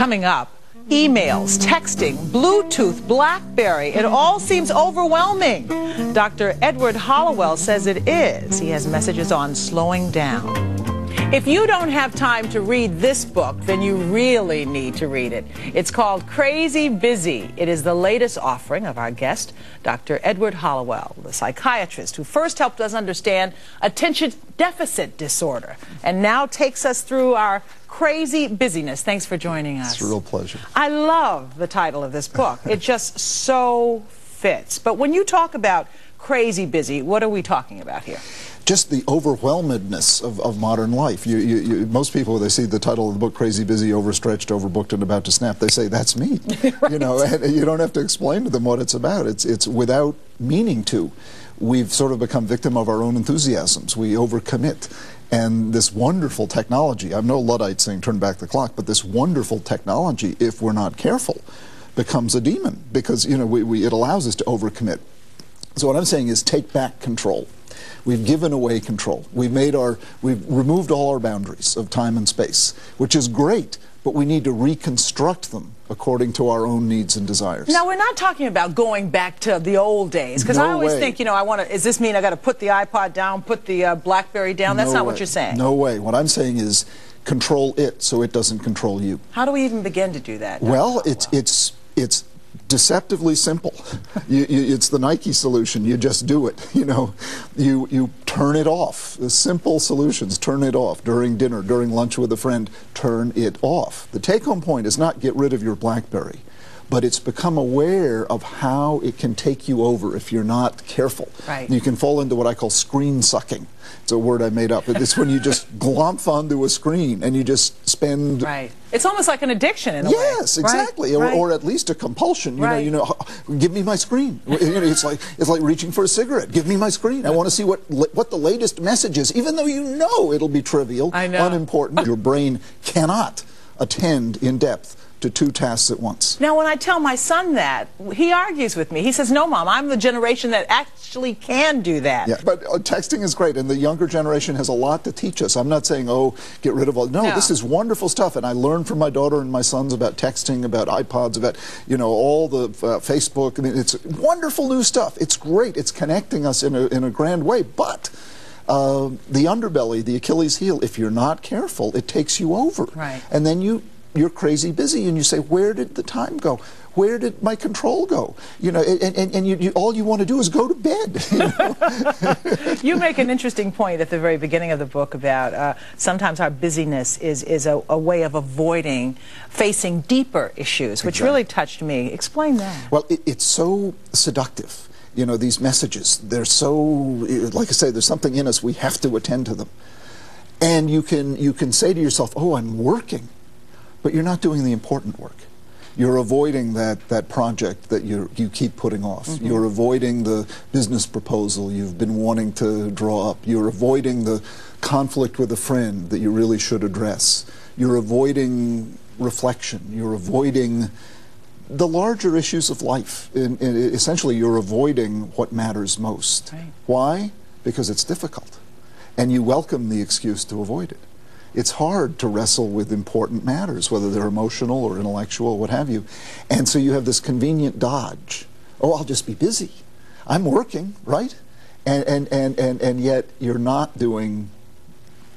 Coming up, emails, texting, Bluetooth, BlackBerry, it all seems overwhelming. Dr. Edward Hallowell says it is. He has messages on slowing down. If you don't have time to read this book, then you really need to read it. It's called Crazy Busy. It is the latest offering of our guest, Dr. Edward Hallowell, the psychiatrist who first helped us understand attention deficit disorder and now takes us through our crazy busyness. Thanks for joining us. It's a real pleasure. I love the title of this book. It just so fits. But when you talk about crazy busy, what are we talking about here? Just the overwhelmedness of modern life. Most people, when they see the title of the book, Crazy Busy, Overstretched, Overbooked, and About to Snap, they say, that's me. Right. You know, and you don't have to explain to them what it's about. It's without meaning to. We've sort of become victim of our own enthusiasms. We overcommit. And this wonderful technology, I'm no Luddite saying turn back the clock, but this wonderful technology, if we're not careful, becomes a demon because, you know, it allows us to overcommit. So what I'm saying is take back control. We've given away control. We've removed all our boundaries of time and space, which is great, but we need to reconstruct them according to our own needs and desires. Now, we're not talking about going back to the old days, because I always think, you know, does this mean I got to put the iPod down, put the BlackBerry down? That's not what you're saying. No way. What I'm saying is control it so it doesn't control you. How do we even begin to do that? Well, it's deceptively simple. It's the Nike solution. You just do it. You know, you turn it off. The simple solutions: turn it off during dinner, during lunch with a friend. Turn it off. The take-home point is not get rid of your BlackBerry, but it's become aware of how it can take you over if you're not careful. Right. You can fall into what I call screen sucking. It's a word I made up. It's when you just glomp onto a screen and you just spend... Right. It's almost like an addiction in a way. Yes, exactly. Right. Or at least a compulsion. You know, give me my screen. You know, it's like reaching for a cigarette. Give me my screen. I want to see what the latest message is, even though you know it'll be trivial, unimportant. Your brain cannot attend in depth to two tasks at once. Now, when I tell my son that, he argues with me. He says, no, Mom, I'm the generation that actually can do that. Yeah, but texting is great, and the younger generation has a lot to teach us. I'm not saying, oh, get rid of all... No, this is wonderful stuff, and I learned from my daughter and my sons about texting, about iPods, about, you know, all the Facebook. I mean, it's wonderful new stuff. It's great. It's connecting us in a grand way, but... the underbelly, the Achilles heel, if you're not careful, it takes you over. Right. And then you're crazy busy, and you say, where did the time go? Where did my control go? You know, and all you want to do is go to bed. You know? You make an interesting point at the very beginning of the book about sometimes our busyness is a way of avoiding facing deeper issues, which really touched me. Explain that. Well, it's so seductive. You know, these messages, they're so, like I say, there's something in us, we have to attend to them. And you can say to yourself, oh, I'm working. But you're not doing the important work. You're avoiding that project that you keep putting off. Mm-hmm. You're avoiding the business proposal you've been wanting to draw up. You're avoiding the conflict with a friend that you really should address. You're avoiding reflection. You're avoiding the larger issues of life. Essentially, you're avoiding what matters most. Right. Why? Because it's difficult. And you welcome the excuse to avoid it. It's hard to wrestle with important matters, whether they're emotional or intellectual, what have you. And so you have this convenient dodge. Oh, I'll just be busy. I'm working, right? And yet you're not doing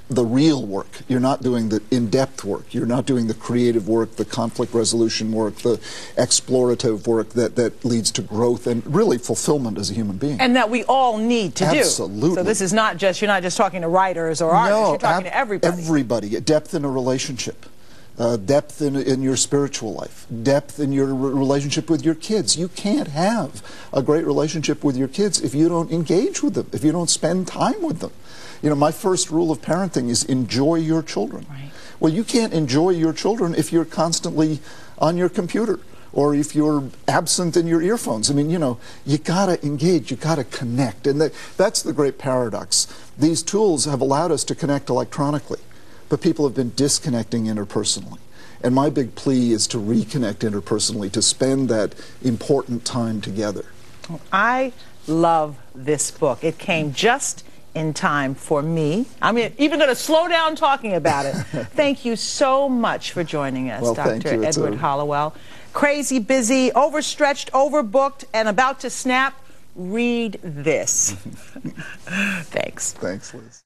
the real work. You're not doing the in-depth work. You're not doing the creative work, the conflict resolution work, the explorative work that leads to growth and really fulfillment as a human being. And that we all need to do. Absolutely. So this is not just, you're not just talking to writers or artists, you're talking to everybody. Everybody. Depth in a relationship. Depth in your spiritual life, depth in your relationship with your kids. You can't have a great relationship with your kids if you don't engage with them, if you don't spend time with them. You know, my first rule of parenting is enjoy your children. Right. Well, you can't enjoy your children if you're constantly on your computer or if you're absent in your earphones. I mean, you know, you gotta engage, you gotta connect, and that's the great paradox. These tools have allowed us to connect electronically, but people have been disconnecting interpersonally. And my big plea is to reconnect interpersonally, to spend that important time together. I love this book. It came just in time for me. I'm even going to slow down talking about it. Thank you so much for joining us, Well, Dr. Edward Hallowell. Crazy, busy, overstretched, overbooked, and about to snap. Read this. Thanks. Thanks, Liz.